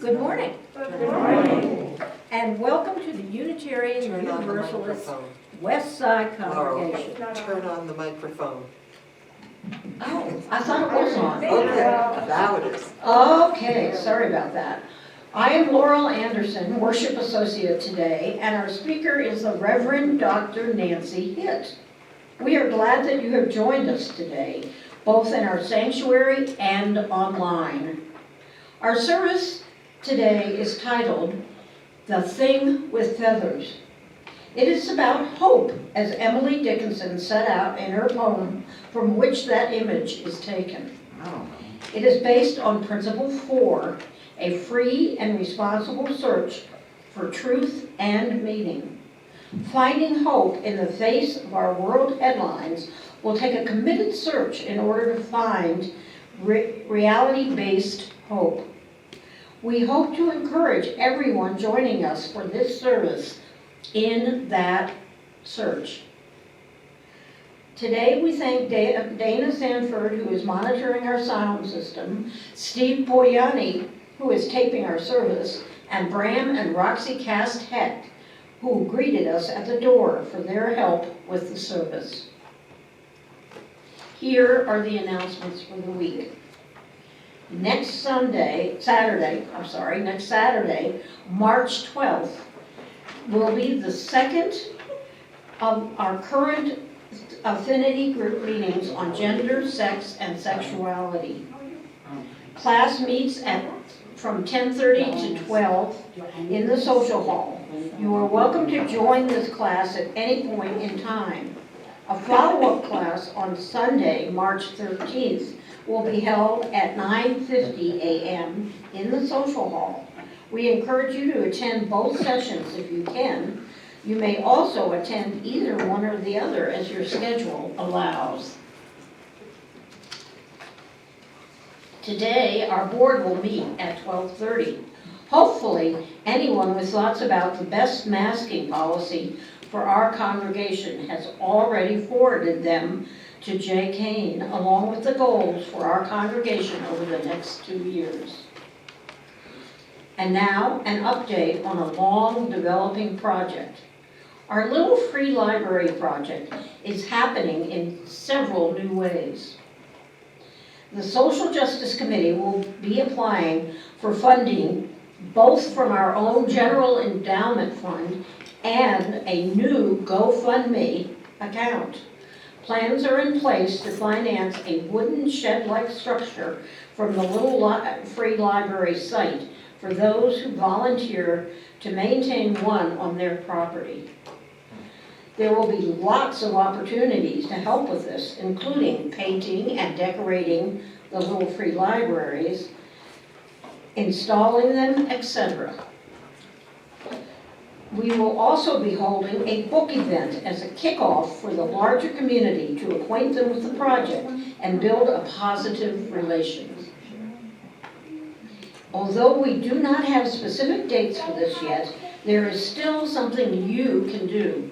Good morning. Good morning. And welcome to the Unitarian Turn on the Universalist microphone. West Side Laurel, Congregation. turn on the microphone. Oh, I thought it was on. Okay, now it is. Okay, sorry about that. I am Laurel Anderson, Worship Associate today, and our speaker is the Reverend Dr. Nancy Hitt. We are glad that you have joined us today, both in our sanctuary and online. Our service today is titled, "The Thing with Feathers." It is about hope, as Emily Dickinson set out in her poem from which that image is taken. It is based on Principle 4, a free and responsible search for truth and meaning. Finding hope in the face of our world headlines will take a committed search in order to find reality-based hope. We hope to encourage everyone joining us for this service in that search. Today we thank Dana Sanford, who is monitoring our sound system, Steve Boyani, who is taping our service, and Bram and Roxy Cast-Heck, who greeted us at the door for their help with the service. Here are the announcements for the week. Next Saturday, March 12th, will be the second of our current affinity group meetings on gender, sex, and sexuality. Class meets from 10:30 to 12 in the social hall. You are welcome to join this class at any point in time. A follow-up class on Sunday, March 13th, will be held at 9:50 a.m. in the social hall. We encourage you to attend both sessions if you can. You may also attend either one or the other as your schedule allows. Today, our board will meet at 12:30. Hopefully, anyone with thoughts about the best masking policy for our congregation has already forwarded them to Jay Kane, along with the goals for our congregation over the next 2 years. And now, an update on a long developing project. Our little free library project is happening in several new ways. The Social Justice Committee will be applying for funding both from our own general endowment fund and a new GoFundMe account. Plans are in place to finance a wooden shed-like structure from the little free library site for those who volunteer to maintain one on their property. There will be lots of opportunities to help with this, including painting and decorating the little free libraries, installing them, etc. We will also be holding a book event as a kickoff for the larger community to acquaint them with the project and build a positive relations. Although we do not have specific dates for this yet, there is still something you can do.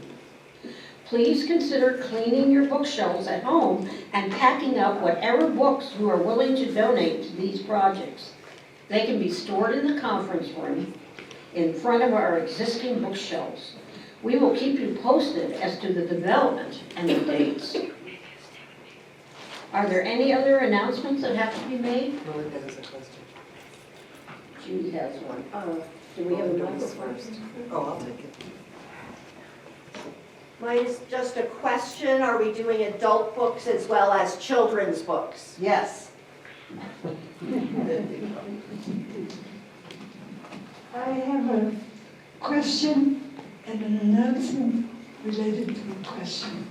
Please consider cleaning your bookshelves at home and packing up whatever books you are willing to donate to these projects. They can be stored in the conference room in front of our existing bookshelves. We will keep you posted as to the development and the dates. Are there any other announcements that have to be made? Melinda has a question. Judy has one. Do we have a Melinda's microphone? first. Oh, I'll take it. Mine is just a question. Are we doing adult books as well as children's books? Yes. I have a question and an announcement related to the question.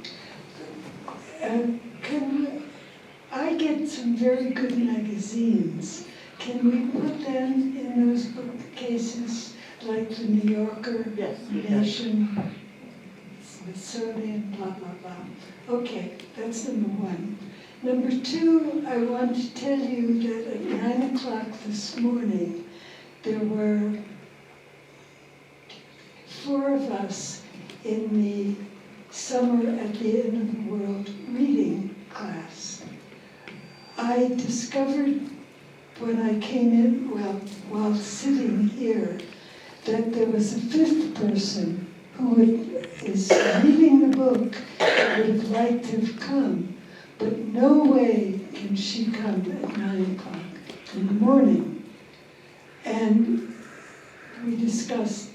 I get some very good magazines. Can we put them in those bookcases, like the New Yorker, Yes. Nation, Smithsonian, blah, blah, blah. Okay, that's number one. Number two, I want to tell you that at 9 o'clock this morning, there were 4 of us in the Summer at the End of the World reading class. I discovered when I came in, well, while sitting here, that there was a fifth person who is reading the book and would have liked to have come, but no way can she come at 9 o'clock in the morning. And we discussed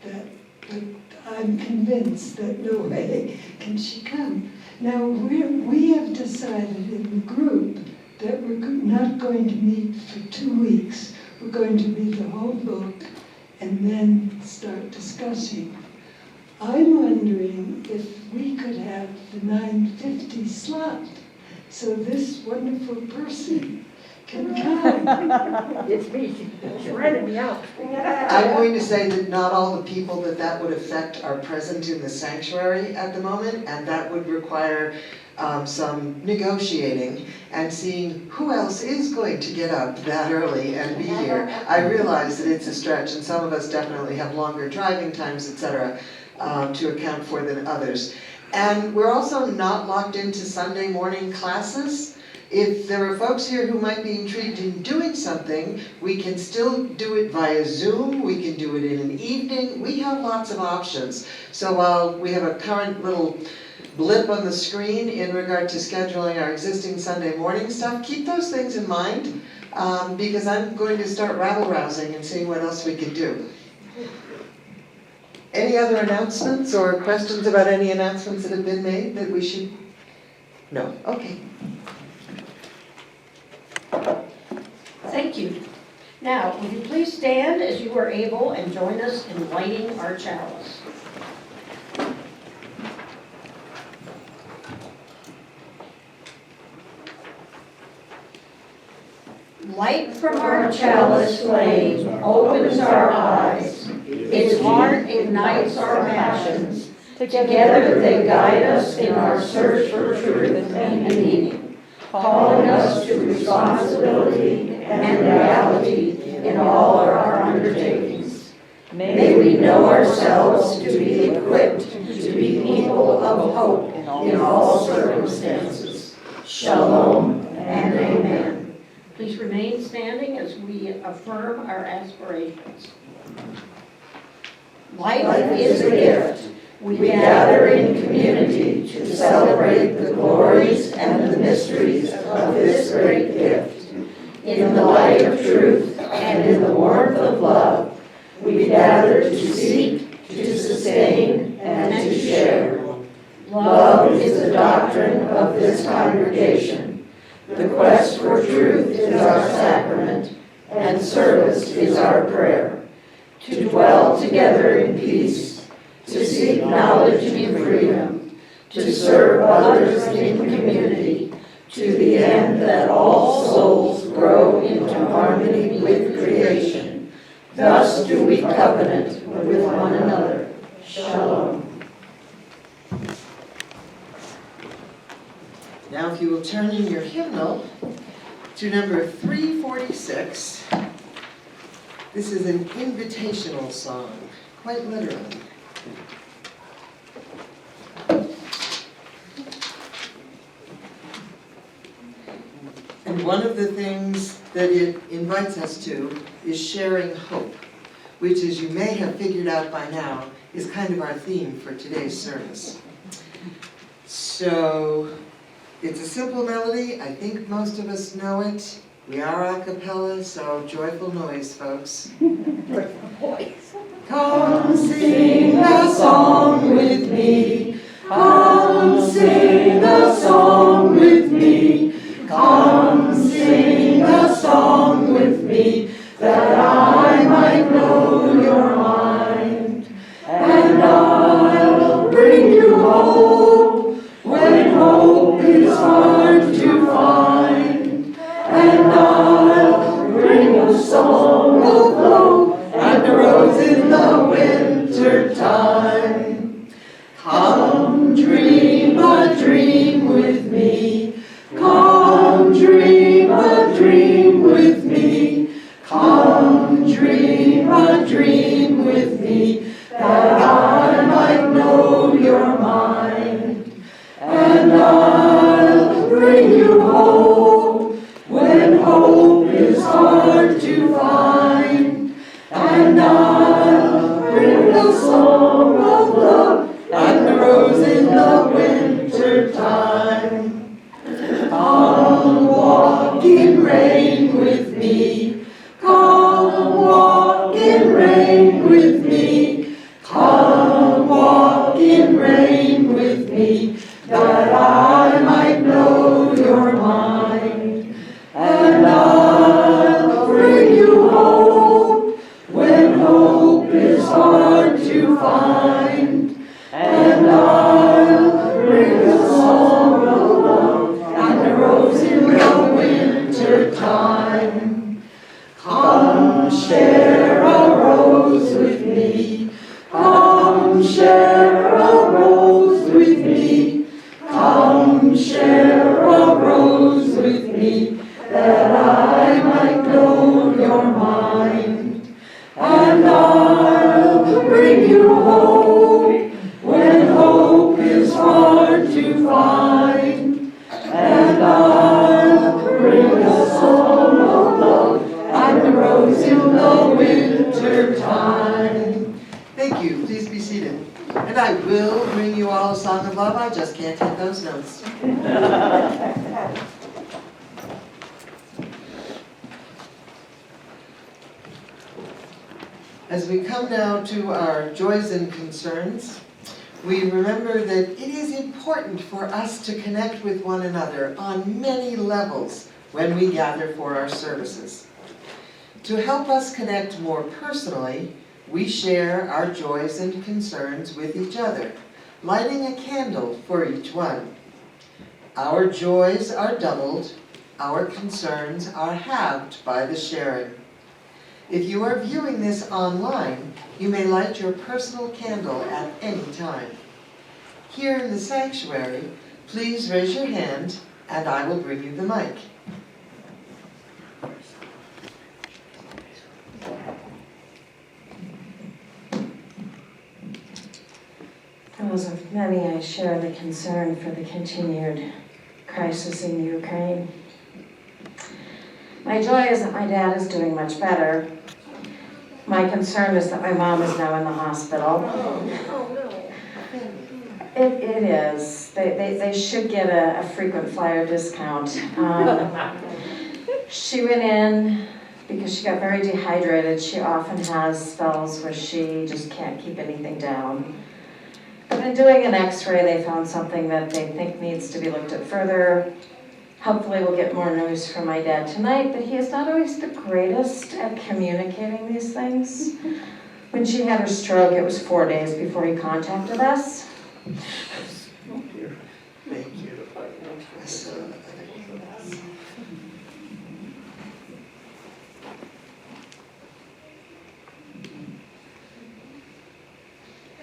that, but I'm convinced that no way can she come. Now, we have decided in the group that we're not going to meet for 2 weeks. We're going to read the whole book and then start discussing. I'm wondering if we could have the 9:50 slot, so this wonderful person can come. It's me, she's running me out. I'm going to say that not all the people that would affect are present in the sanctuary at the moment, and that would require some negotiating and seeing who else is going to get up that early and be here. I realize that it's a stretch, and some of us definitely have longer driving times, etc., to account for than others. And we're also not locked into Sunday morning classes. If there are folks here who might be intrigued in doing something, we can still do it via Zoom, we can do it in an evening, we have lots of options. So while we have a current little blip on the screen in regard to scheduling our existing Sunday morning stuff, keep those things in mind, because I'm going to start rabble-rousing and seeing what else we can do. Any other announcements or questions about any announcements that have been made that we should? No? Okay. Thank you. Now, would you please stand as you are able and join us in lighting our chalice? Light from our chalice flame opens our eyes. Its heart ignites our passions. Together they guide us in our search for truth and meaning, calling us to responsibility and reality in all our undertakings. May we know ourselves to be equipped to be people of hope in all circumstances. Shalom and amen. Please remain standing as we affirm our aspirations. Life is a gift. We gather in community to celebrate the glories and the mysteries of this great gift. In the light of truth and in the warmth of love, we gather to seek, to sustain, and to share. Love is the doctrine of this congregation. The quest for truth is our sacrament, and service is our prayer. To dwell together in peace, to seek knowledge and freedom, to serve others in community, to the end that all souls grow into harmony with creation. Thus do we covenant with one another. Shalom. Now if you will turn in your hymnal to number 346. This is an invitational song, quite literally. And one of the things that it invites us to is sharing hope, which, as you may have figured out by now, is kind of our theme for today's service. So, it's a simple melody. I think most of us know it. We are a cappella, so joyful noise, folks. Come sing a song with me. Come sing a song with me. Come sing a song with me, that I might know your mind. And I'll bring you hope when hope is hard to find. And I'll bring a song of hope and a rose in the winter time. Come dream a dream with me. Come dream a dream with me. Come dream a dream with me, that I might know your mind. And I'll bring you hope when hope is hard rose in the winter time. Come walk in rain with me. Come walk in rain with me. Come walk in rain with me, that I might know you're mine. And I'll bring you hope when hope is hard to find. And I'll bring a song of love and a rose in the winter time. Come share a rose with me. Come share a rose with me. Come share a rose with me, that I might know you're mine. And I'll bring you hope when hope is hard to find. And I'll bring a song of love and a rose in the winter time. Thank you, please be seated. And I will bring you all a song of love, I just can't hit those notes. As we come now to our joys and concerns, we remember that it is important for us to connect with one another on many levels when we gather for our services. To help us connect more personally, we share our joys and concerns with each other, lighting a candle for each one. Our joys are doubled, our concerns are halved by the sharing. If you are viewing this online, you may light your personal candle at any time. Here in the sanctuary, please raise your hand and I will bring you the mic. As with many, I share the concern for the continued crisis in Ukraine. My joy is that my dad is doing much better. My concern is that my mom is now in the hospital. Oh, no. It is. They should get a frequent flyer discount. She went in because she got very dehydrated. She often has spells where she just can't keep anything down. But in doing an x-ray, they found something that they think needs to be looked at further. Hopefully we'll get more news from my dad tonight, but he is not always the greatest at communicating these things. When she had her stroke, it was 4 days before he contacted us. Thank you.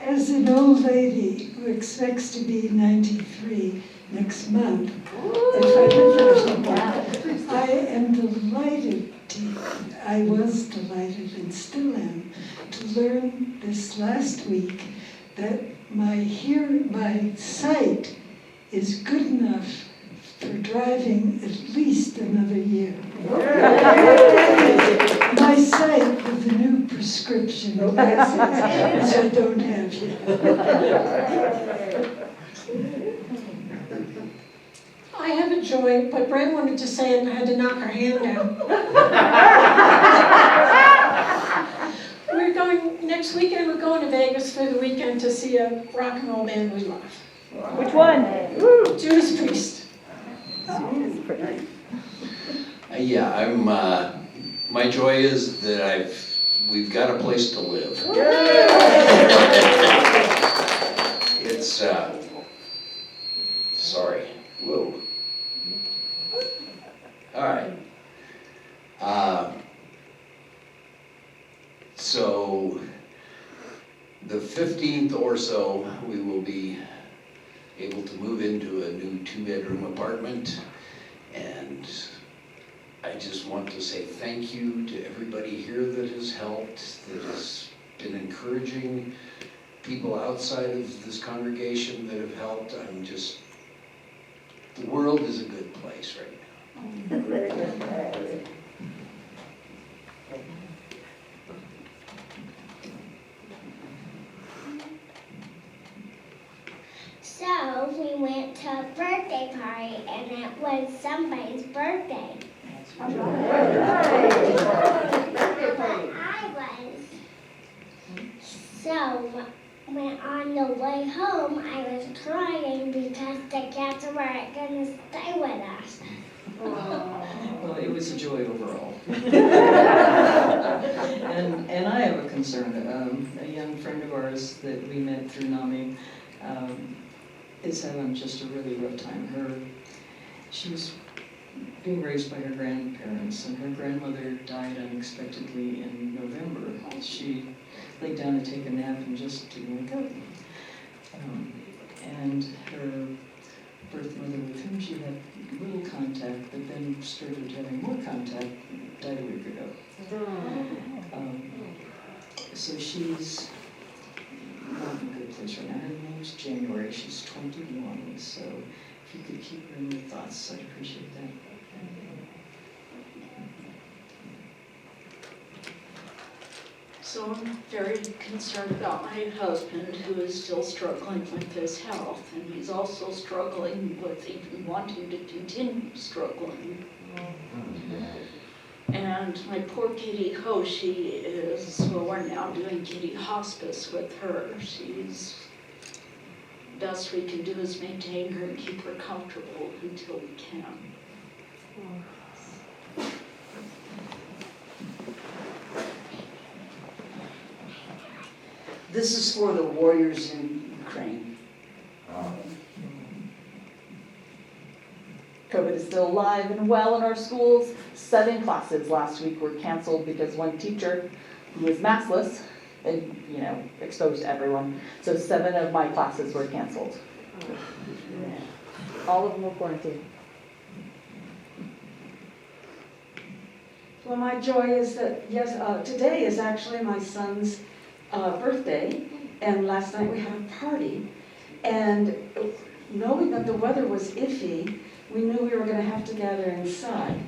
As an old lady who expects to be 93 next month, I am delighted I was delighted and still am to learn this last week that my sight is good enough for driving at least another year. My sight with the new prescription glasses, which I don't have yet. I have a joy, but Brent wanted to say it and I had to knock her hand down. Next weekend, we're going to Vegas for the weekend to see a rock and roll band we love. Which one? Judas Priest. Yeah, I'm. My joy is that we've got a place to live. It's. Sorry. Whoa. All right. So the 15th or so, we will be able to move into a new 2-bedroom apartment, and I just want to say thank you to everybody here that has helped, that has been encouraging, people outside of this congregation that have helped. The world is a good place right now. So we went to a birthday party and it was somebody's birthday. But I was. So when on the way home I was crying because the cats weren't going to stay with us. Well, it was a joy overall. And I have a concern. A young friend of ours that we met through NAMI is having just a really rough time. She was being raised by her grandparents, and her grandmother died unexpectedly in November. She laid down to take a nap and just didn't wake up. And her birth mother, with whom she had little contact, but then started having more contact, died a week ago. So she's not in a good place right now. Her name's January. She's 21. So if you could keep her in your thoughts, I'd appreciate that. So I'm very concerned about my husband, who is still struggling with his health, and he's also struggling with even wanting to continue struggling. And my poor kitty Hoshi is, well, we're now doing kitty hospice with her. Best we can do is maintain her and keep her comfortable until we can. This is for the warriors in Ukraine. COVID is still alive and well in our schools. 7 classes last week were canceled because one teacher who was maskless and, exposed everyone. So 7 of my classes were canceled. All of them were quarantined. Well, my joy is that, today is actually my son's birthday, and last night we had a party, and knowing that the weather was iffy, we knew we were going to have to gather inside.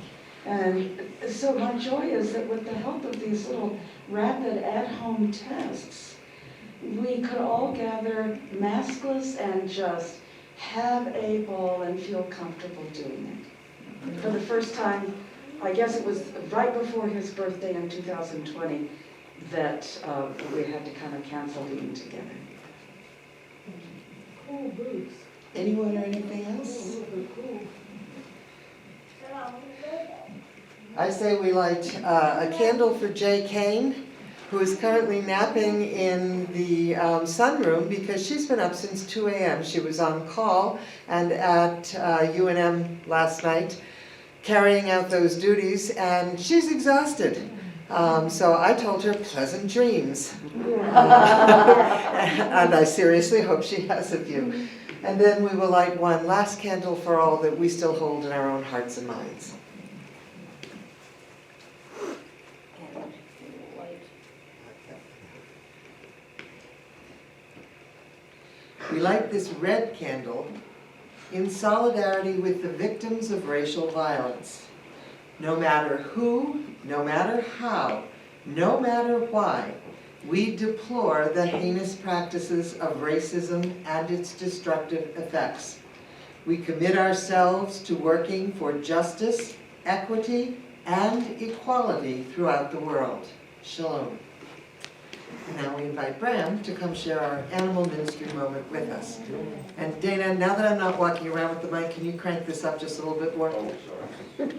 And so my joy is that with the help of these little rapid at-home tests, we could all gather maskless and just have a ball and feel comfortable doing it. For the first time, I guess it was right before his birthday in 2020, that we had to kind of cancel eating together. Cool boots. Anyone or anything else? I say we light a candle for Jay Kane, who is currently napping in the sunroom because she's been up since 2 a.m. She was on call and at UNM last night carrying out those duties, and she's exhausted. So I told her pleasant dreams. And I seriously hope she has a few. And then we will light one last candle for all that we still hold in our own hearts and minds. We light this red candle in solidarity with the victims of racial violence. No matter who, no matter how, no matter why, we deplore the heinous practices of racism and its destructive effects. We commit ourselves to working for justice, equity, and equality throughout the world. Shalom. And now we invite Bram to come share our animal ministry moment with us. And Dana, now that I'm not walking around with the mic, can you crank this up just a little bit more? Oh, sorry.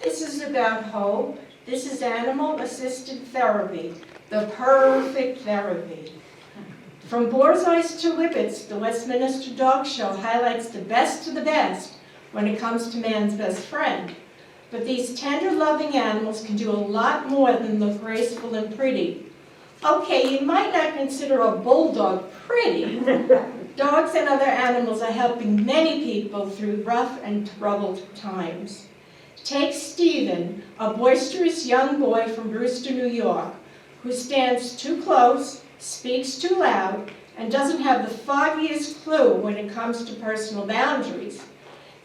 This is about hope. This is animal-assisted therapy, the perfect therapy. From Borzoi to Whippets, the Westminster Dog Show highlights the best of the best when it comes to man's best friend. But these tender, loving animals can do a lot more than look graceful and pretty. Okay, you might not consider a bulldog pretty. Dogs and other animals are helping many people through rough and troubled times. Take Stephen, a boisterous young boy from Brewster, New York, who stands too close, speaks too loud, and doesn't have the foggiest clue when it comes to personal boundaries.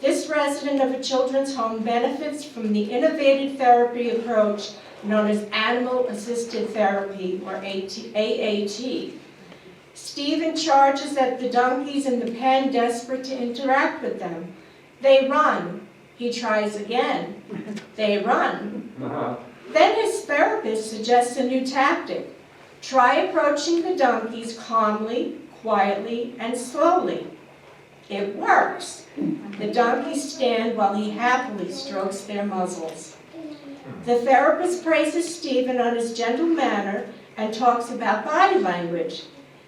This resident of a children's home benefits from the innovative therapy approach known as Animal Assisted Therapy, or AAT. Stephen charges at the donkeys in the pen, desperate to interact with them. They run. He tries again. They run. Then his therapist suggests a new tactic. Try approaching the donkeys calmly, quietly, and slowly. It works. The donkeys stand while he happily strokes their muzzles. The therapist praises Stephen on his gentle manner and talks about body language.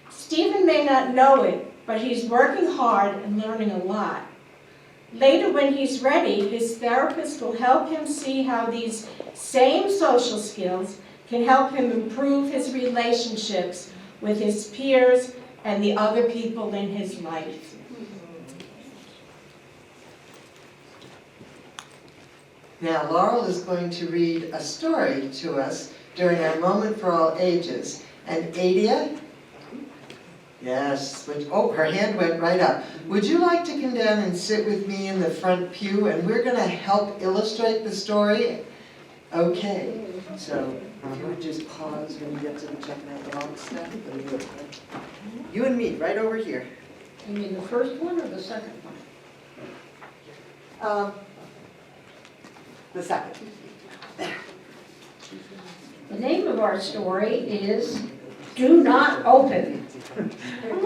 Stephen may not know it, but he's working hard and learning a lot. Later, when he's ready, his therapist will help him see how these same social skills can help him improve his relationships with his peers and the other people in his life. Now, Laurel is going to read a story to us during our Moment for All Ages. And Adia? Yes, her hand went right up. Would you like to come down and sit with me in the front pew, and we're going to help illustrate the story? Okay, so if you would just pause when you get to the checking out the box stuff. You and me, right over here. You mean the first one or the second one? The second. There. The name of our story is Do Not Open.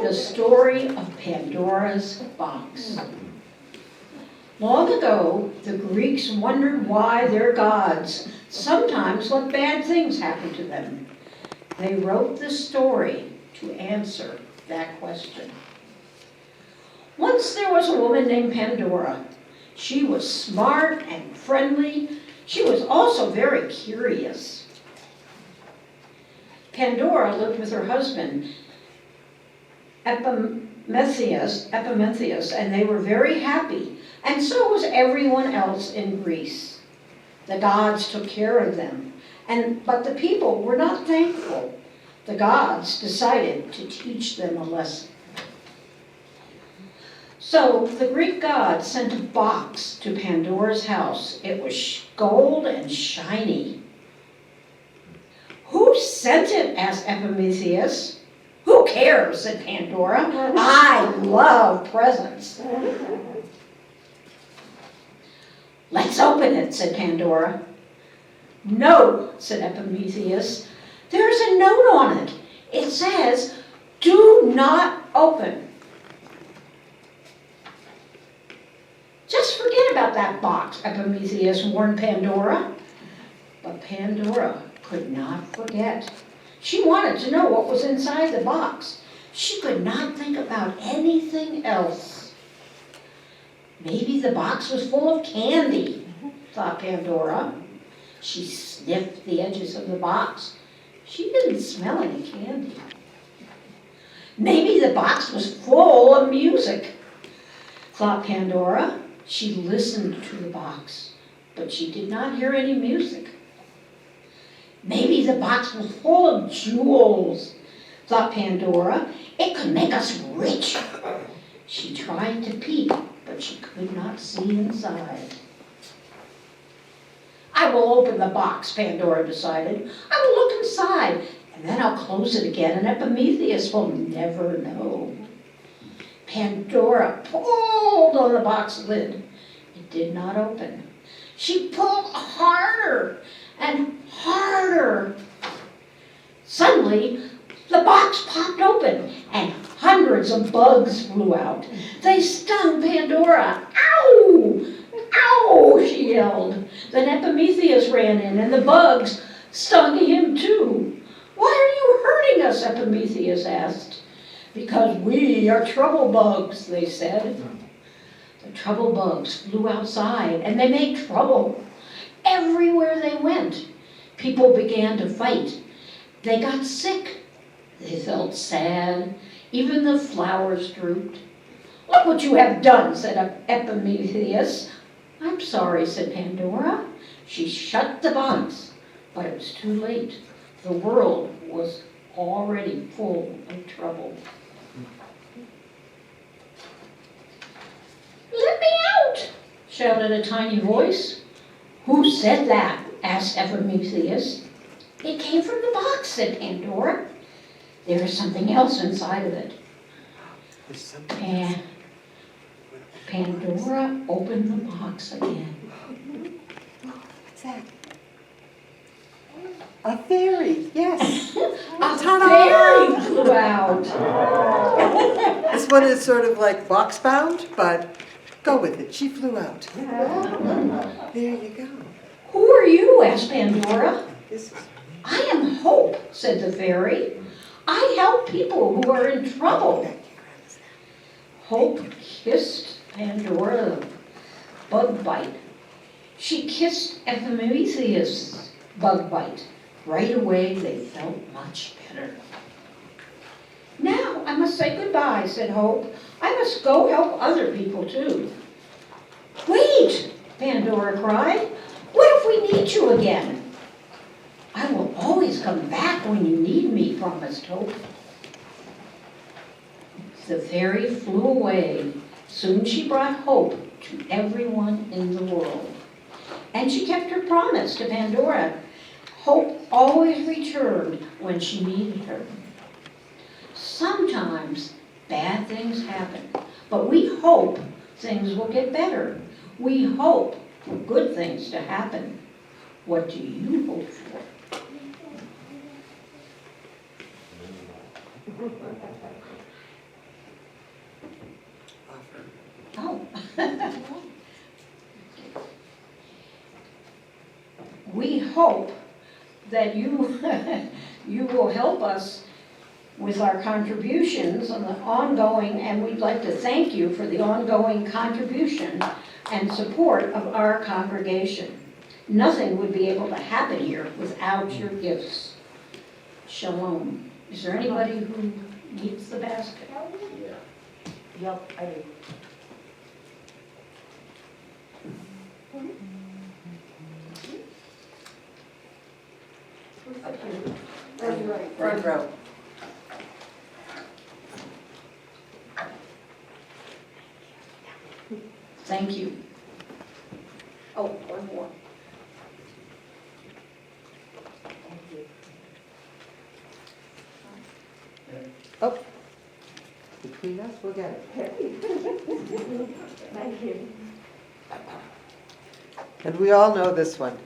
The story of Pandora's box. Long ago, the Greeks wondered why their gods sometimes let bad things happen to them. They wrote the story to answer that question. Once there was a woman named Pandora. She was smart and friendly. She was also very curious. Pandora lived with her husband, Epimetheus, and they were very happy, and so was everyone else in Greece. The gods took care of them, but the people were not thankful. The gods decided to teach them a lesson. So the Greek gods sent a box to Pandora's house. It was gold and shiny. Who sent it? Asked Epimetheus. Who cares? Said Pandora. I love presents. Let's open it, said Pandora. No, said Epimetheus. There's a note on it. It says, do not open. Just forget about that box, Epimetheus warned Pandora. But Pandora could not forget. She wanted to know what was inside the box. She could not think about anything else. Maybe the box was full of candy, thought Pandora. She sniffed the edges of the box. She didn't smell any candy. Maybe the box was full of music, thought Pandora. She listened to the box, but she did not hear any music. Maybe the box was full of jewels, thought Pandora. It could make us rich. She tried to peek, but she could not see inside. I will open the box, Pandora decided. I will look inside, and then I'll close it again, and Epimetheus will never know. Pandora pulled on the box lid. It did not open. She pulled harder and harder. Suddenly, the box popped open and hundreds of bugs flew out. They stung Pandora. Ow! Ow! She yelled. Then Epimetheus ran in and the bugs stung him too. Why are you hurting us? Epimetheus asked. Because we are trouble bugs, they said. The trouble bugs flew outside and they made trouble. Everywhere they went, people began to fight. They got sick. They felt sad. Even the flowers drooped. Look what you have done, said Epimetheus. I'm sorry, said Pandora. She shut the box, but it was too late. The world was already full of trouble. Let me out, shouted a tiny voice. Who said that? asked Epimetheus. It came from the box, said Pandora. There is something else inside of it. And Pandora opened the box again. What's that? A fairy, yes. A fairy flew out. This one is sort of like box bound, but go with it. She flew out. There you go. Who are you? Asked Pandora. This is I am Hope, said the fairy. I help people who are in trouble. Hope kissed Pandora's bug bite. She kissed Epimetheus' bug bite. Right away, they felt much better. Now I must say goodbye, said Hope. I must go help other people too. Wait, Pandora cried. What if we need you again? I will always come back when you need me, promised Hope. The fairy flew away. Soon she brought hope to everyone in the world. And she kept her promise to Pandora. Hope always returned when she needed her. Sometimes bad things happen, but we hope things will get better. We hope for good things to happen. What do you hope for? Oh. We hope that you will help us with our contributions on the ongoing, and we'd like to thank you for the ongoing contribution and support of our congregation. Nothing would be able to happen here without your gifts. Shalom. Is there anybody who needs the basket? Yep, I do. front row. Thank you. Oh, one more. Oh, between us, we'll get it. Thank you. And we all know this one.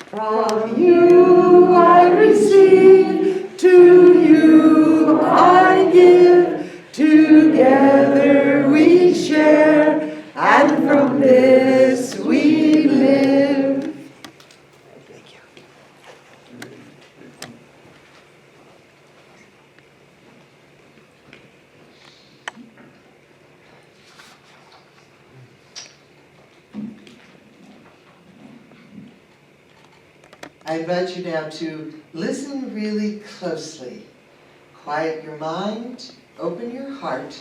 From you I receive, to you I give, together we share, and from this we live. Thank you. I invite you now to listen really closely. Quiet your mind, open your heart,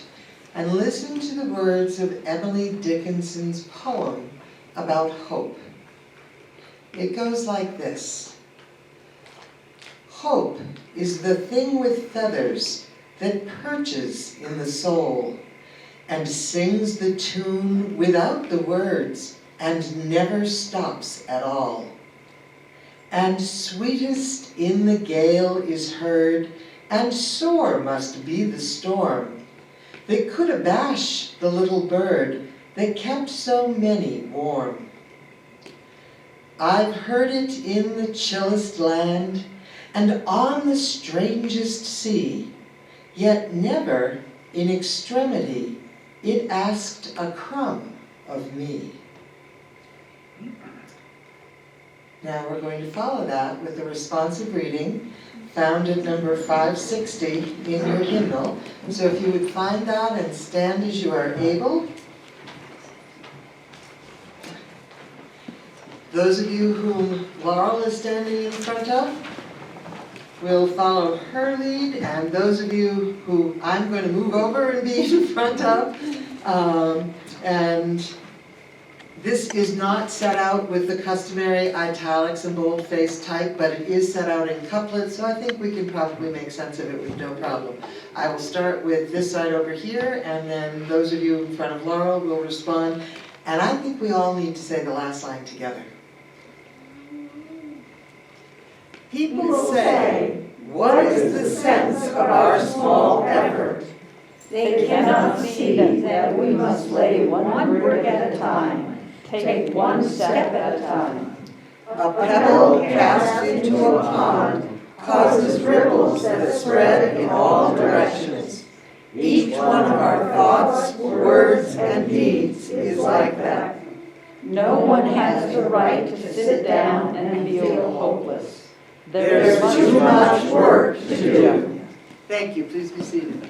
and listen to the words of Emily Dickinson's poem about hope. It goes like this. Hope is the thing with feathers that perches in the soul and sings the tune without the words and never stops at all. And sweetest in the gale is heard, and sore must be the storm that could abash the little bird that kept so many warm. I've heard it in the chillest land and on the strangest sea, yet never in extremity it asked a crumb of me. Now we're going to follow that with a responsive reading found at number 560 in your hymnal. So if you would find that and stand as you are able. Those of you whom Laurel is standing in front of will follow her lead, and those of you who I'm going to move over and be in front of. And this is not set out with the customary italics and bold-faced type, but it is set out in couplets, so I think we can probably make sense of it with no problem. I will start with this side over here, and then those of you in front of Laurel will respond. And I think we all need to say the last line together. People say, what is the sense of our small effort? They cannot see that we must lay one brick at a time, take one step at a time. A pebble cast into a pond causes ripples that spread in all directions. Each one of our thoughts, words, and deeds is like that. No one has the right to sit down and feel hopeless. There's too much work to do. Thank you, please be seated.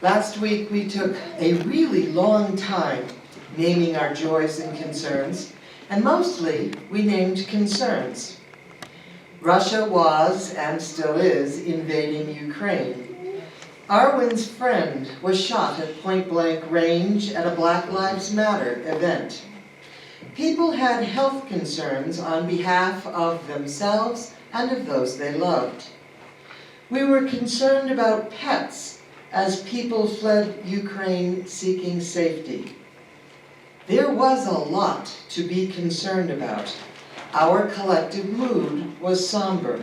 Last week we took a really long time naming our joys and concerns, and mostly we named concerns. Russia was, and still is, invading Ukraine. Arwen's friend was shot at point-blank range at a Black Lives Matter event. People had health concerns on behalf of themselves and of those they loved. We were concerned about pets as people fled Ukraine seeking safety. There was a lot to be concerned about. Our collective mood was somber.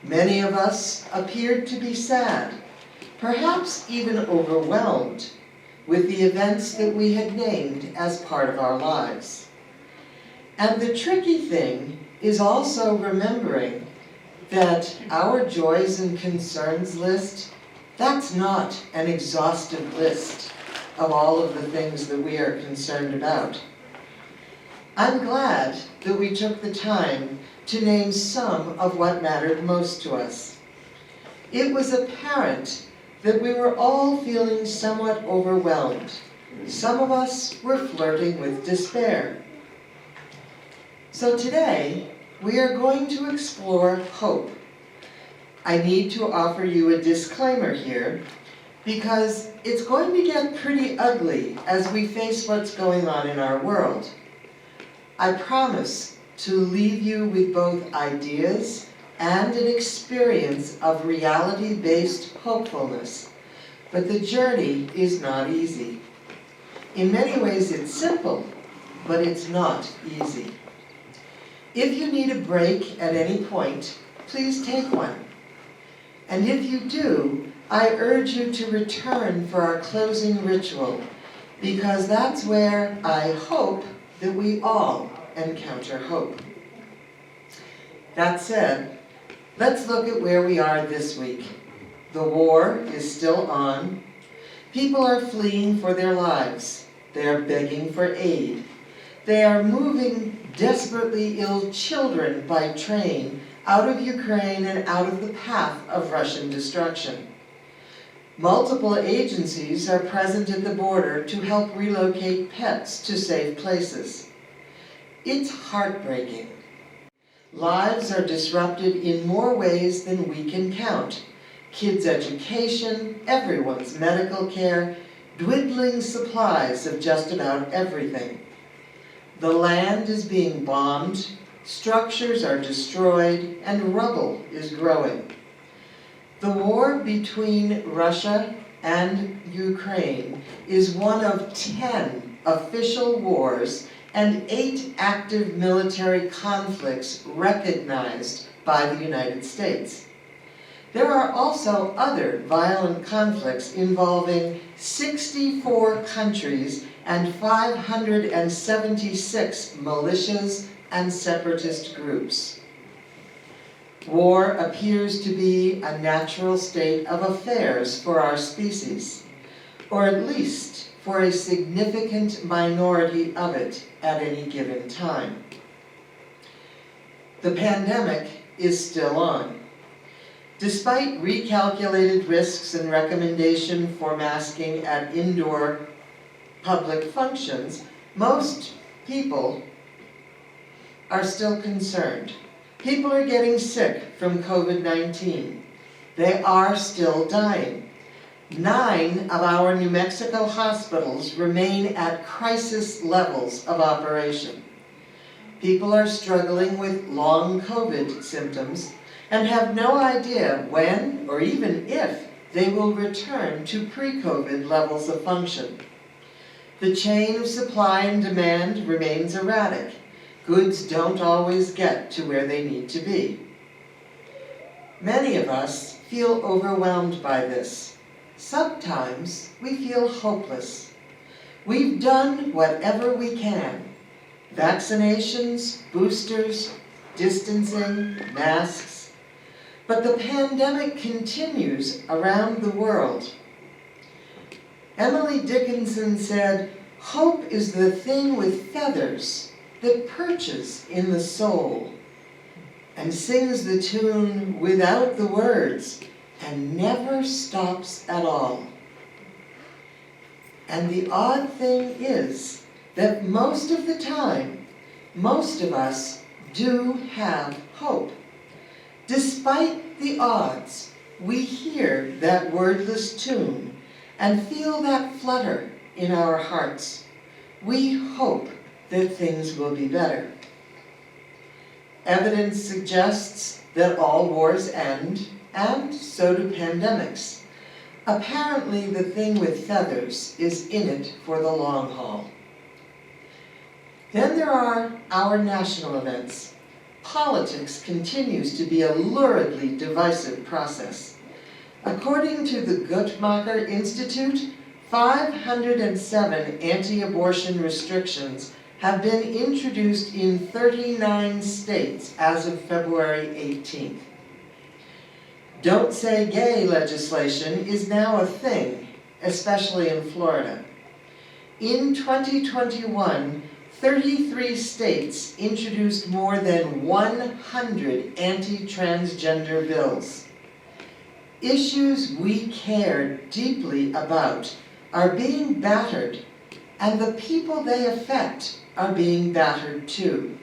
Many of us appeared to be sad, perhaps even overwhelmed with the events that we had named as part of our lives. And the tricky thing is also remembering that our joys and concerns list, that's not an exhaustive list of all of the things that we are concerned about. I'm glad that we took the time to name some of what mattered most to us. It was apparent that we were all feeling somewhat overwhelmed. Some of us were flirting with despair. So today, we are going to explore hope. I need to offer you a disclaimer here, because it's going to get pretty ugly as we face what's going on in our world. I promise to leave you with both ideas and an experience of reality-based hopefulness, but the journey is not easy. In many ways it's simple, but it's not easy. If you need a break at any point, please take one. And if you do, I urge you to return for our closing ritual, because that's where I hope that we all encounter hope. That said, let's look at where we are this week. The war is still on. People are fleeing for their lives. They are begging for aid. They are moving desperately ill children by train out of Ukraine and out of the path of Russian destruction. Multiple agencies are present at the border to help relocate pets to safe places. It's heartbreaking. Lives are disrupted in more ways than we can count. Kids' education, everyone's medical care, dwindling supplies of just about everything. The land is being bombed, structures are destroyed, and rubble is growing. The war between Russia and Ukraine is one of 10 official wars and 8 active military conflicts recognized by the United States. There are also other violent conflicts involving 64 countries and 576 militias and separatist groups. War appears to be a natural state of affairs for our species, or at least for a significant minority of it at any given time. The pandemic is still on. Despite recalculated risks and recommendation for masking at indoor public functions, most people are still concerned. People are getting sick from COVID-19. They are still dying. 9 of our New Mexico hospitals remain at crisis levels of operation. People are struggling with long COVID symptoms and have no idea when or even if they will return to pre-COVID levels of function. The chain of supply and demand remains erratic. Goods don't always get to where they need to be. Many of us feel overwhelmed by this. Sometimes we feel hopeless. We've done whatever we can. Vaccinations, boosters, distancing, masks. But the pandemic continues around the world. Emily Dickinson said, "Hope is the thing with feathers that perches in the soul and sings the tune without the words and never stops at all." And the odd thing is that most of the time, most of us do have hope. Despite the odds, we hear that wordless tune and feel that flutter in our hearts. We hope that things will be better. Evidence suggests that all wars end, and so do pandemics. Apparently, the thing with feathers is in it for the long haul. Then there are our national events. Politics continues to be a luridly divisive process. According to the Guttmacher Institute, 507 anti-abortion restrictions have been introduced in 39 states as of February 18th. Don't Say Gay legislation is now a thing, especially in Florida. In 2021, 33 states introduced more than 100 anti-transgender bills. Issues we care deeply about are being battered, and the people they affect are being battered too.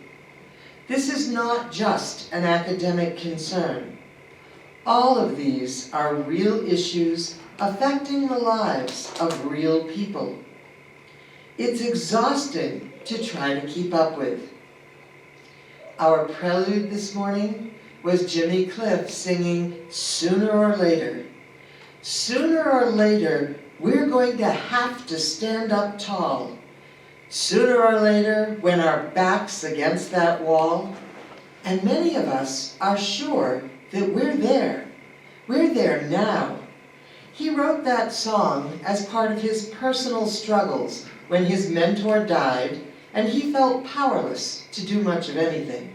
This is not just an academic concern. All of these are real issues affecting the lives of real people. It's exhausting to try to keep up with. Our prelude this morning was Jimmy Cliff singing "Sooner or Later." Sooner or later, we're going to have to stand up tall. Sooner or later, when our back's against that wall, and many of us are sure that we're there. We're there now. He wrote that song as part of his personal struggles when his mentor died and he felt powerless to do much of anything.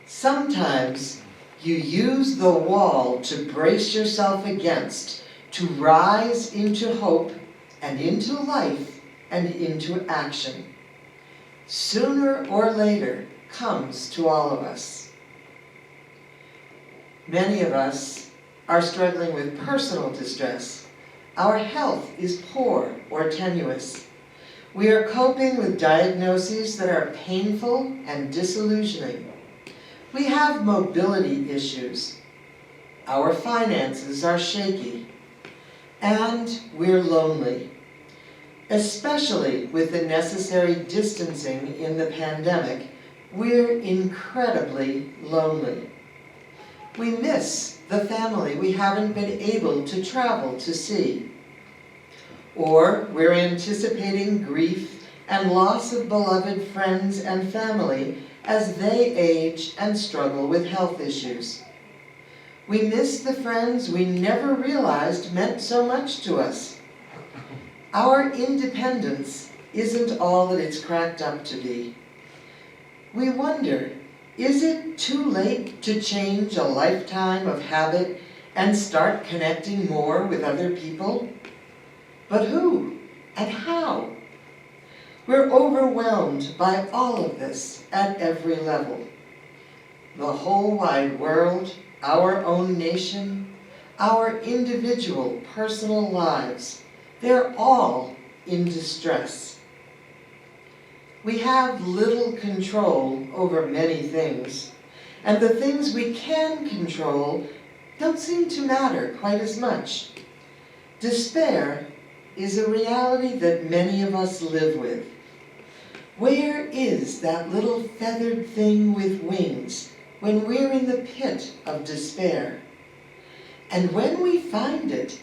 Sometimes you use the wall to brace yourself against, to rise into hope and into life and into action. Sooner or later comes to all of us. Many of us are struggling with personal distress. Our health is poor or tenuous. We are coping with diagnoses that are painful and disillusioning. We have mobility issues. Our finances are shaky. And we're lonely. Especially with the necessary distancing in the pandemic, we're incredibly lonely. We miss the family we haven't been able to travel to see. Or we're anticipating grief and loss of beloved friends and family as they age and struggle with health issues. We miss the friends we never realized meant so much to us. Our independence isn't all that it's cracked up to be. We wonder, is it too late to change a lifetime of habit and start connecting more with other people? But who and how? We're overwhelmed by all of this at every level. The whole wide world, our own nation, our individual personal lives, they're all in distress. We have little control over many things, and the things we can control don't seem to matter quite as much. Despair is a reality that many of us live with. Where is that little feathered thing with wings when we're in the pit of despair? And when we find it,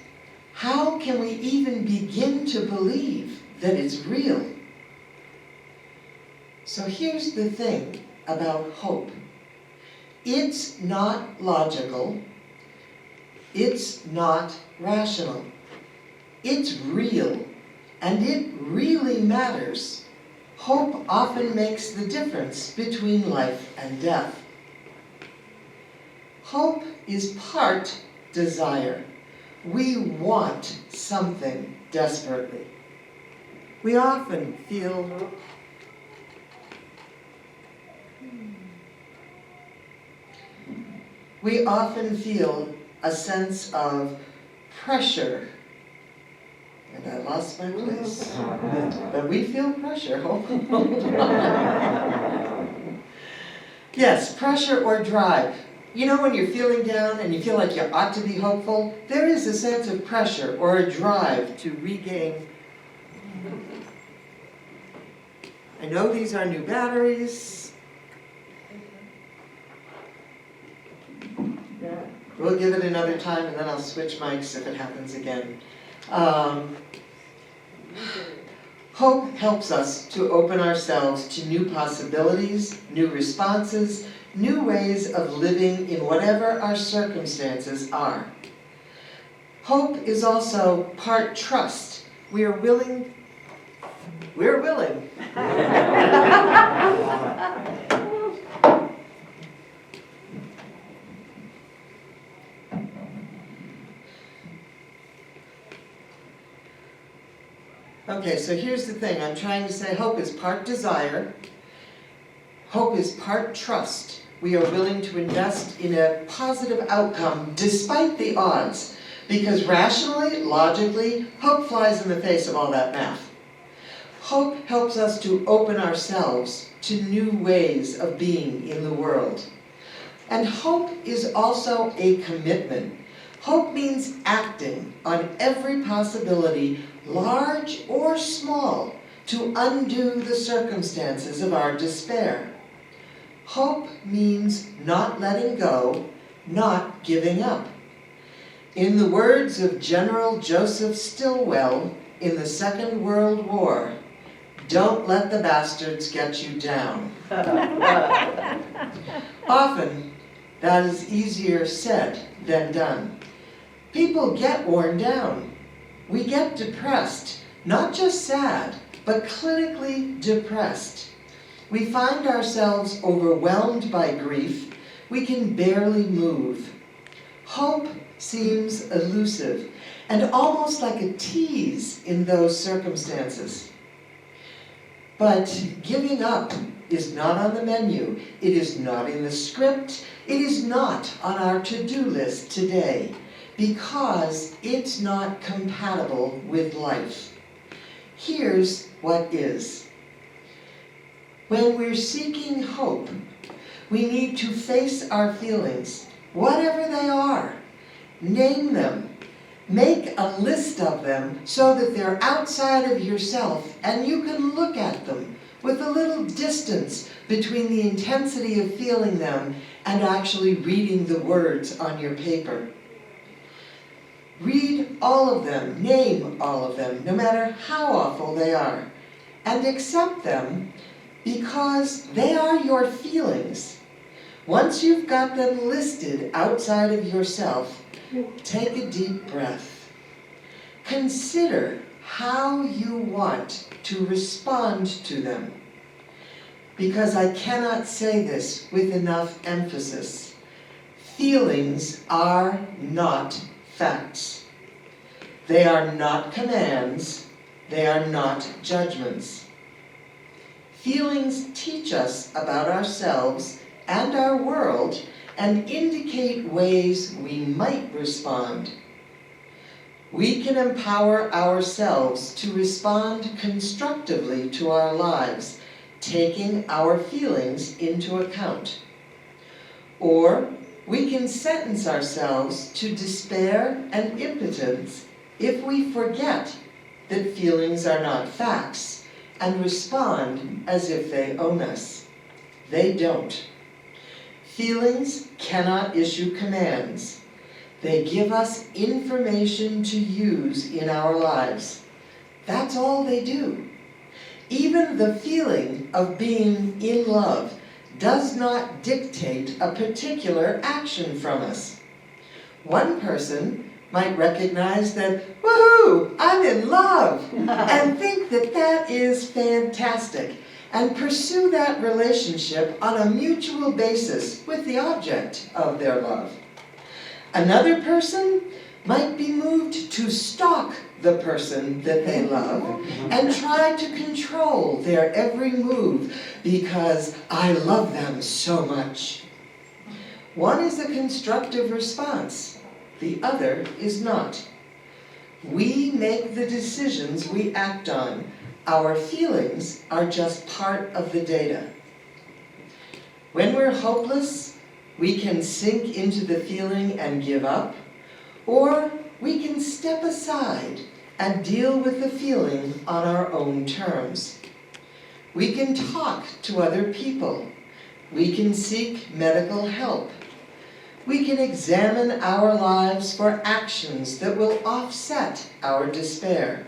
how can we even begin to believe that it's real. So here's the thing about hope. It's not logical. It's not rational. It's real, and it really matters. Hope often makes the difference between life and death. Hope is part desire. We want something desperately. We often feel a sense of pressure. And I lost my place. But we feel pressure. Hold on. Yes, pressure or drive. You know when you're feeling down and you feel like you ought to be hopeful? There is a sense of pressure or a drive to regain. I know these are new batteries. We'll give it another time and then I'll switch mics if it happens again. Hope helps us to open ourselves to new possibilities, new responses, new ways of living in whatever our circumstances are. Hope is also part trust. We're willing. Okay, so here's the thing. I'm trying to say hope is part desire. Hope is part trust. We are willing to invest in a positive outcome despite the odds, because rationally, logically, hope flies in the face of all that math. Hope helps us to open ourselves to new ways of being in the world. And hope is also a commitment. Hope means acting on every possibility, large or small, to undo the circumstances of our despair. Hope means not letting go, not giving up. In the words of General Joseph Stilwell in the Second World War, "Don't let the bastards get you down." Often, that is easier said than done. People get worn down. We get depressed, not just sad, but clinically depressed. We find ourselves overwhelmed by grief. We can barely move. Hope seems elusive and almost like a tease in those circumstances. But giving up is not on the menu. It is not in the script. It is not on our to-do list today, because it's not compatible with life. Here's what is. When we're seeking hope, we need to face our feelings, whatever they are. Name them. Make a list of them so that they're outside of yourself and you can look at them with a little distance between the intensity of feeling them and actually reading the words on your paper. Read all of them, name all of them, no matter how awful they are, and accept them because they are your feelings. Once you've got them listed outside of yourself, take a deep breath. Consider how you want to respond to them. Because I cannot say this with enough emphasis. Feelings are not facts. They are not commands. They are not judgments. Feelings teach us about ourselves and our world and indicate ways we might respond. We can empower ourselves to respond constructively to our lives, taking our feelings into account. Or we can sentence ourselves to despair and impotence if we forget that feelings are not facts and respond as if they own us. They don't. Feelings cannot issue commands. They give us information to use in our lives. That's all they do. Even the feeling of being in love does not dictate a particular action from us. One person might recognize that, woohoo, I'm in love, and think that that is fantastic, and pursue that relationship on a mutual basis with the object of their love. Another person might be moved to stalk the person that they love and try to control their every move because I love them so much. One is a constructive response, the other is not. We make the decisions we act on. Our feelings are just part of the data. When we're hopeless, we can sink into the feeling and give up, or we can step aside and deal with the feeling on our own terms. We can talk to other people. We can seek medical help. We can examine our lives for actions that will offset our despair.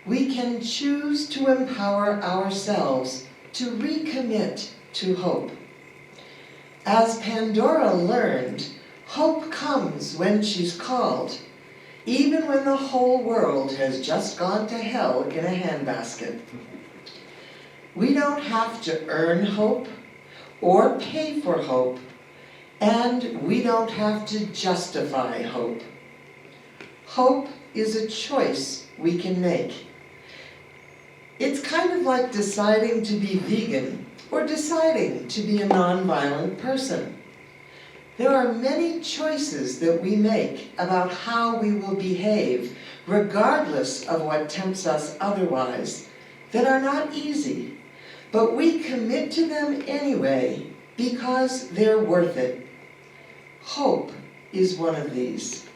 We can choose to empower ourselves to recommit to hope. As Pandora learned, hope comes when she's called, even when the whole world has just gone to hell in a handbasket. We don't have to earn hope or pay for hope, and we don't have to justify hope. Hope is a choice we can make. It's kind of like deciding to be vegan or deciding to be a nonviolent person. There are many choices that we make about how we will behave, regardless of what tempts us otherwise, that are not easy, but we commit to them anyway because they're worth it. Hope is one of these.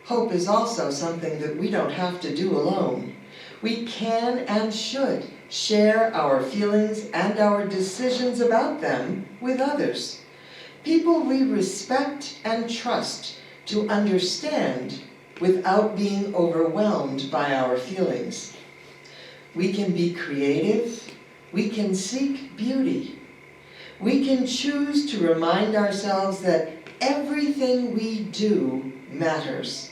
Hope is also something that we don't have to do alone. We can and should share our feelings and our decisions about them with others. People we respect and trust to understand without being overwhelmed by our feelings. We can be creative. We can seek beauty. We can choose to remind ourselves that everything we do matters.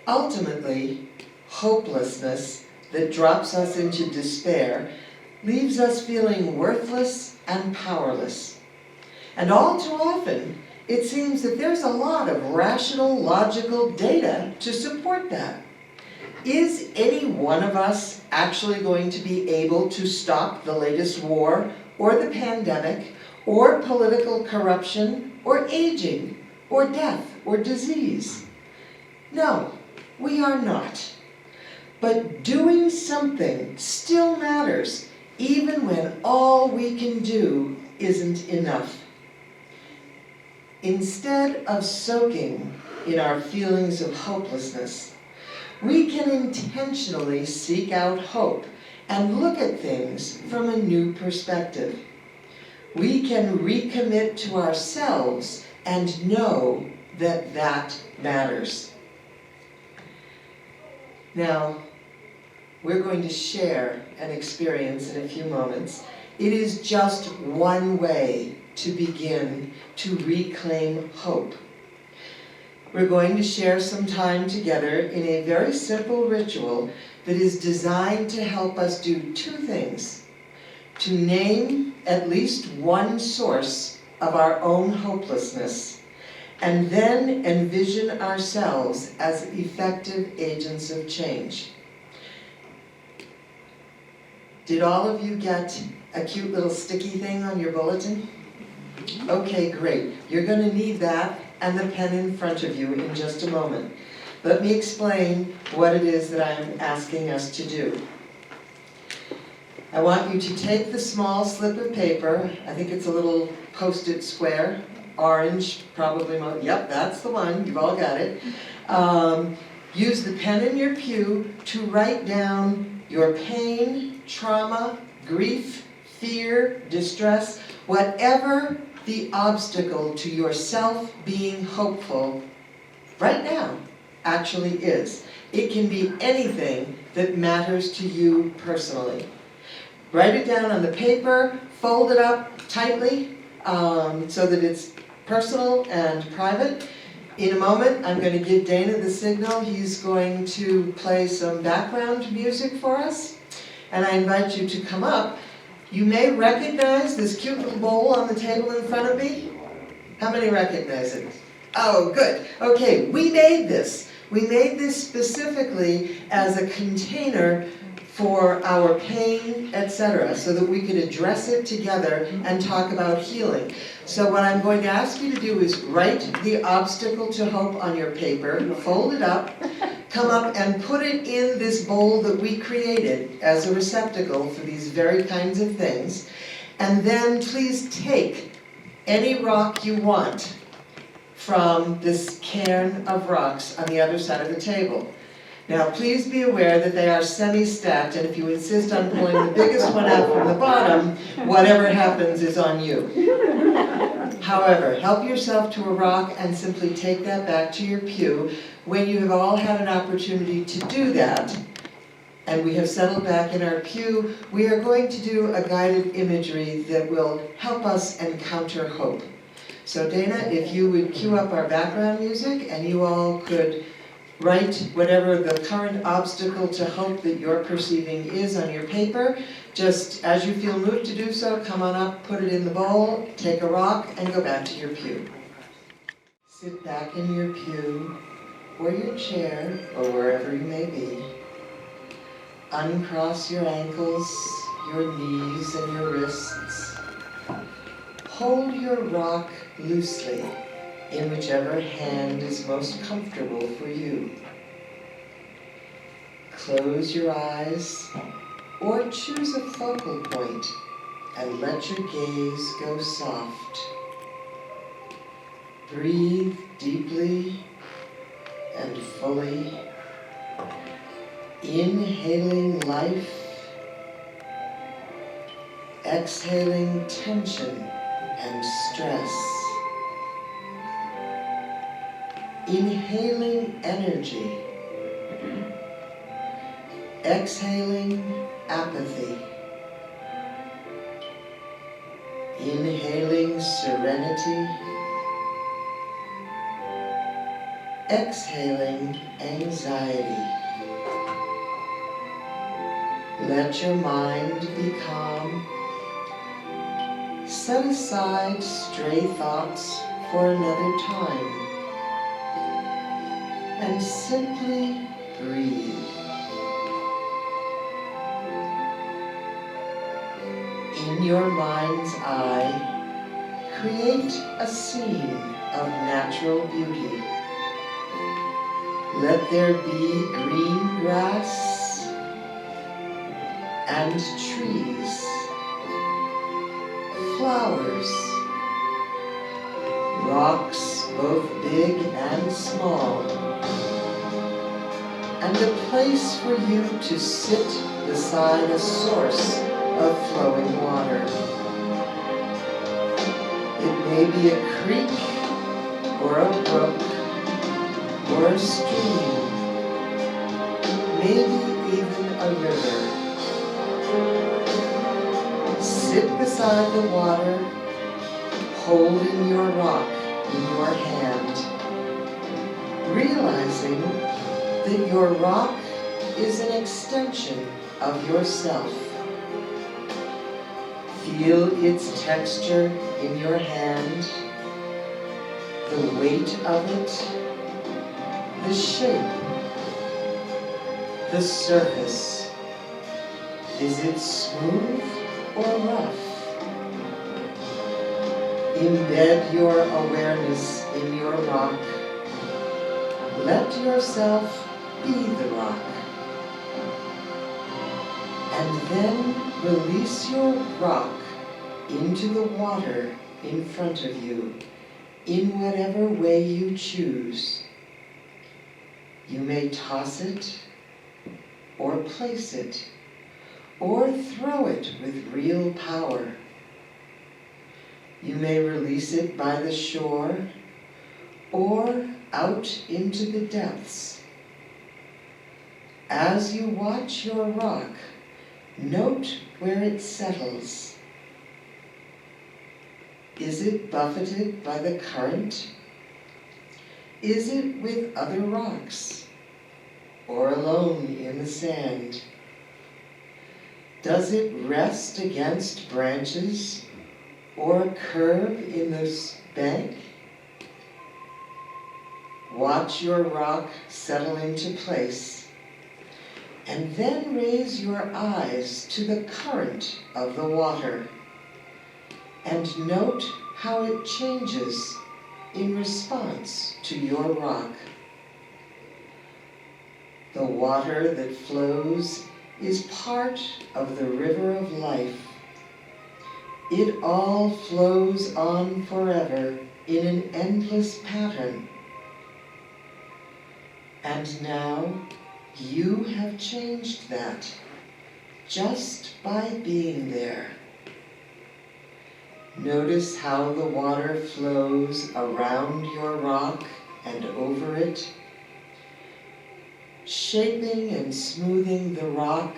Ultimately, hopelessness that drops us into despair leaves us feeling worthless and powerless. And all too often, it seems that there's a lot of rational, logical data to support that. Is any one of us actually going to be able to stop the latest war, or the pandemic, or political corruption, or aging, or death, or disease? No, we are not. But doing something still matters, even when all we can do isn't enough. Instead of soaking in our feelings of hopelessness, we can intentionally seek out hope and look at things from a new perspective. We can recommit to ourselves and know that that matters. Now, we're going to share an experience in a few moments. It is just one way to begin to reclaim hope. We're going to share some time together in a very simple ritual that is designed to help us do two things: to name at least one source of our own hopelessness, and then envision ourselves as effective agents of change. Did all of you get a cute little sticky thing on your bulletin? Okay, great. You're going to need that and the pen in front of you in just a moment. Let me explain what it is that I'm asking us to do. I want you to take the small slip of paper, I think it's a little Post-it square, orange, probably, yep, that's the one, you've all got it. Use the pen in your pew to write down your pain, trauma, grief, fear, distress, whatever the obstacle to yourself being hopeful right now actually is. It can be anything that matters to you personally. Write it down on the paper, fold it up tightly so that it's personal and private. In a moment, I'm going to give Dana the signal. He's going to play some background music for us. And I invite you to come up. You may recognize this cute little bowl on the table in front of me. How many recognize it? Oh, good. Okay, we made this. We made this specifically as a container for our pain, etc., so that we could address it together and talk about healing. So what I'm going to ask you to do is write the obstacle to hope on your paper, fold it up, come up and put it in this bowl that we created as a receptacle for these very kinds of things. And then please take any rock you want from this cairn of rocks on the other side of the table. Now please be aware that they are semi-stacked, and if you insist on pulling the biggest one out from the bottom, whatever happens is on you. However, help yourself to a rock and simply take that back to your pew. When you have all had an opportunity to do that, and we have settled back in our pew, we are going to do a guided imagery that will help us encounter hope. So Dana, if you would cue up our background music, and you all could write whatever the current obstacle to hope that you're perceiving is on your paper. Just as you feel moved to do so, come on up, put it in the bowl, take a rock, and go back to your pew. Sit back in your pew, or your chair, or wherever you may be. Uncross your ankles, your knees, and your wrists. Hold your rock loosely in whichever hand is most comfortable for you. Close your eyes or choose a focal point and let your gaze go soft. Breathe deeply and fully, inhaling life, exhaling tension and stress. Inhaling energy, exhaling apathy, inhaling serenity, exhaling anxiety. Let your mind be calm. Set aside stray thoughts for another time. And simply breathe. In your mind's eye, create a scene of natural beauty. Let there be green grass and trees, flowers, rocks both big and small, and a place for you to sit beside a source of flowing water. It may be a creek, or a brook, or a stream, maybe even a river. Sit beside the water, holding your rock in your hand, realizing that your rock is an extension of yourself. Feel its texture in your hand, the weight of it, the shape, the surface. Is it smooth or rough? Embed your awareness in your rock. Let yourself be the rock. And then release your rock into the water in front of you, in whatever way you choose. You may toss it, or place it, or throw it with real power. You may release it by the shore, or out into the depths, As you watch your rock, note where it settles. Is it buffeted by the current? Is it with other rocks, or alone in the sand? Does it rest against branches, or curve in the bank? Watch your rock settle into place, and then raise your eyes to the current of the water, and note how it changes in response to your rock. The water that flows is part of the river of life. It all flows on forever in an endless pattern. And now you have changed that just by being there. Notice how the water flows around your rock and over it, shaping and smoothing the rock,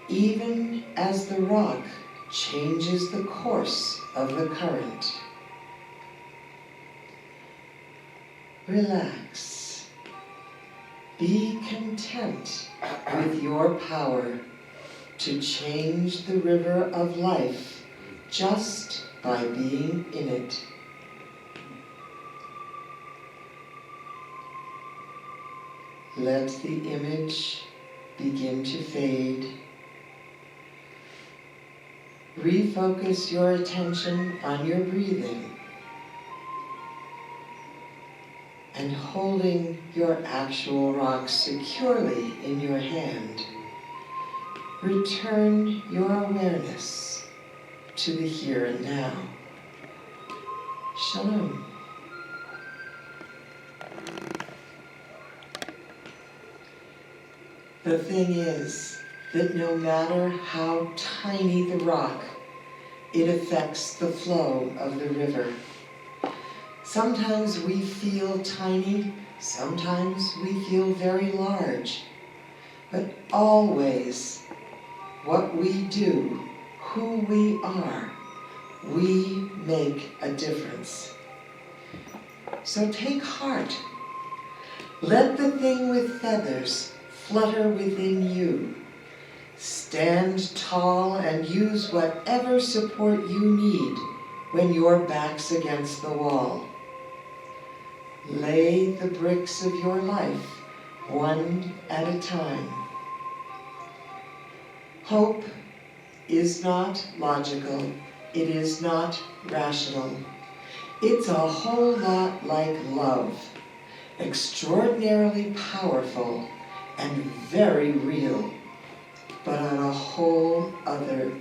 even as the rock changes the course of the current. Relax. Be content with your power to change the river of life just by being in it. Let the image begin to fade. Refocus your attention on your breathing and holding your actual rock securely in your hand. Return your awareness to the here and now. Shalom. The thing is that no matter how tiny the rock, it affects the flow of the river. Sometimes we feel tiny, sometimes we feel very large, but always what we do, who we are, we make a difference. So take heart. Let the thing with feathers flutter within you. Stand tall and use whatever support you need when your back's against the wall. Lay the bricks of your life one at a time. Hope is not logical. It is not rational. It's a whole lot like love, extraordinarily powerful and very real, but on a whole other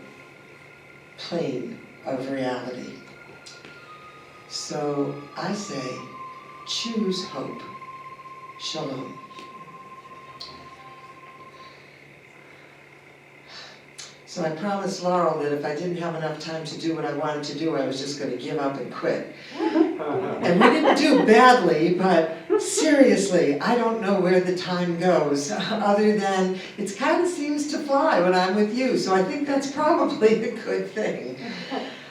plane of reality. So I say, choose hope. Shalom. So I promised Laurel that if I didn't have enough time to do what I wanted to do, I was just going to give up and quit. And we didn't do badly, but seriously, I don't know where the time goes, other than it kind of seems to fly when I'm with you, so I think that's probably a good thing.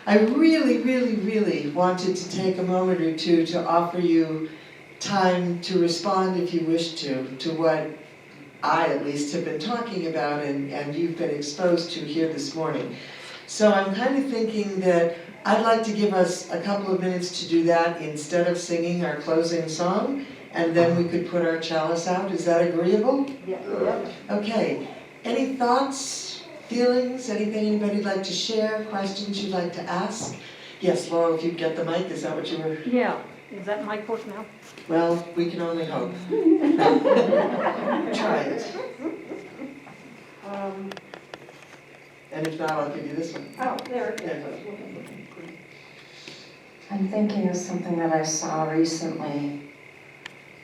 I really, really, really wanted to take a moment or two to offer you time to respond, if you wish to what I at least have been talking about and you've been exposed to here this morning. So I'm kind of thinking that I'd like to give us a couple of minutes to do that instead of singing our closing song, and then we could put our chalice out. Is that agreeable? Yeah. Okay. Any thoughts, feelings, anything anybody'd like to share, questions you'd like to ask? Yes, Laurel, if you'd get the mic, is that what you were? Yeah, is that my course now? Well, we can only hope. Try it. And if not, I'll give you this one. Oh, there it is. I'm thinking of something that I saw recently.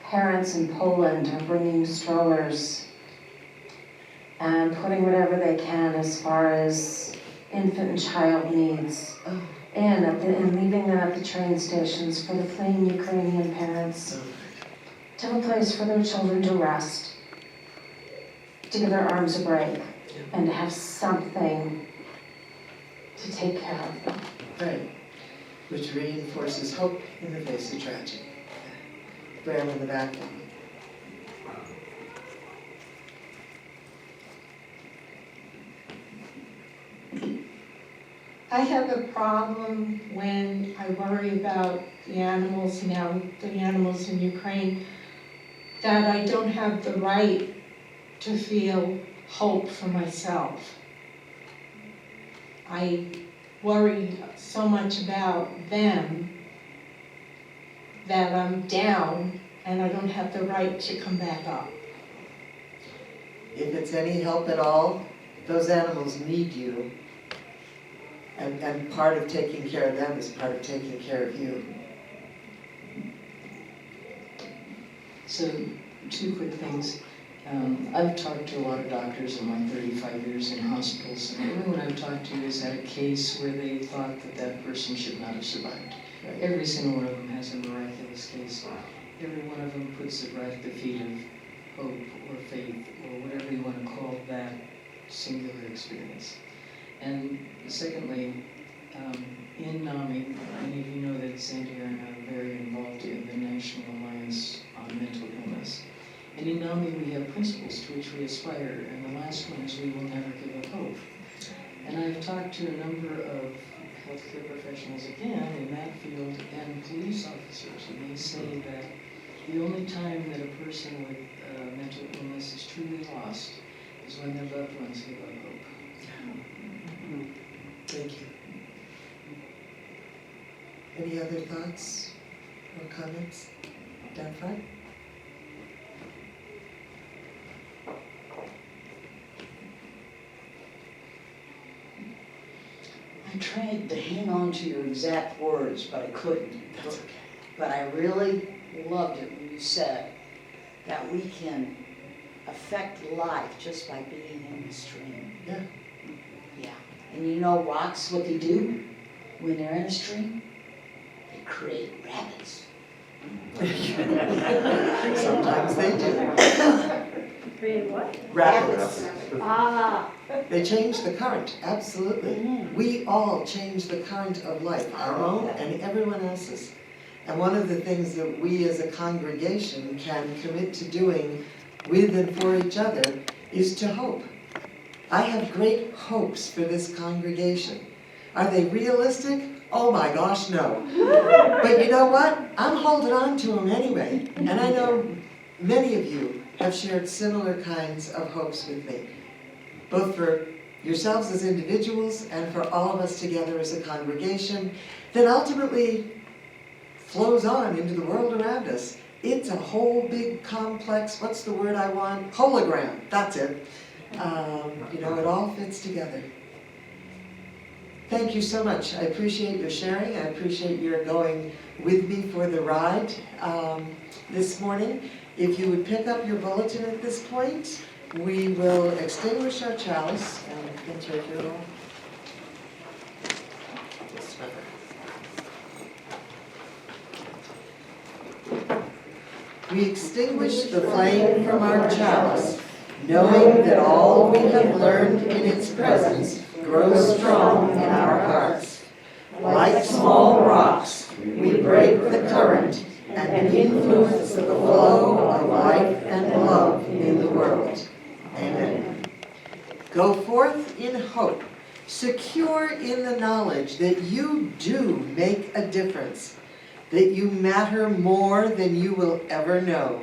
Parents in Poland are bringing strollers and putting whatever they can as far as infant and child needs in and leaving them at the train stations for the fleeing Ukrainian parents to have a place for their children to rest. to give their arms a break and to have something to take care of them. Right, which reinforces hope in the face of tragedy. Graham in the back. I have a problem when I worry about the animals now, the animals in Ukraine, that I don't have the right to feel hope for myself. I worry so much about them that I'm down and I don't have the right to come back up. If it's any help at all, those animals need you. And part of taking care of them is part of taking care of you. So, two quick things. I've talked to a lot of doctors in my 35 years in hospitals, and everyone I've talked to has had a case where they thought that that person should not have survived. Right. Every single one of them has a miraculous case. Every one of them puts it right at the feet of hope or faith or whatever you want to call that singular experience. And secondly, in NAMI, many of you know that Sandy and I are very involved in the National Alliance on Mental Illness. And in NAMI we have principles to which we aspire, and the last one is we will never give up hope. And I've talked to a number of healthcare professionals again in that field and police officers, and they say that the only time that a person with mental illness is truly lost is when their loved ones give up hope. Thank you. Any other thoughts or comments down front? I tried to hang on to your exact words, but I couldn't. That's okay. But I really loved it when you said that we can affect life just by being in the stream. Yeah. Yeah. And you know rocks, what they do when they're in a stream? They create rapids. Sometimes they do. Create what? Rapids. Ah. They change the current, absolutely. We all change the current of life, our own and everyone else's. And one of the things that we as a congregation can commit to doing with and for each other is to hope. I have great hopes for this congregation. Are they realistic? Oh my gosh, no. But you know what? I'm holding on to them anyway. And I know many of you have shared similar kinds of hopes with me, both for yourselves as individuals and for all of us together as a congregation, that ultimately flows on into the world around us. It's a whole big complex, what's the word I want? Hologram, that's it. You know, it all fits together. Thank you so much. I appreciate your sharing. I appreciate your going with me for the ride this morning. If you would pick up your bulletin at this point, we will extinguish our chalice and enter your We extinguish the flame from our chalice, knowing that all we have learned in its presence grows strong in our hearts. Like small rocks, we break the current and influence the flow of life and love in the world. Amen. Go forth in hope, secure in the knowledge that you do make a difference, that you matter more than you will ever know.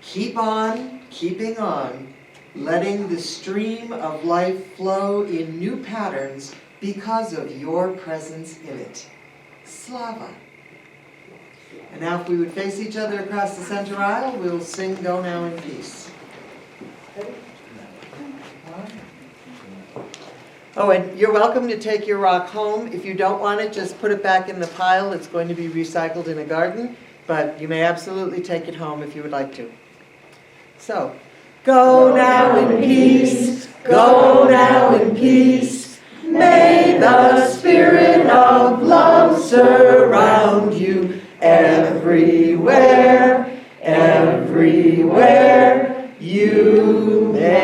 Keep on keeping on, letting the stream of life flow in new patterns because of your presence in it. Slava. And now if we would face each other across the center aisle, we'll sing Go Now in Peace. Oh, and you're welcome to take your rock home. If you don't want it, just put it back in the pile. It's going to be recycled in a garden, but you may absolutely take it home if you would like to. So, go now in peace, go now in peace. May the spirit of love surround you everywhere, everywhere you may.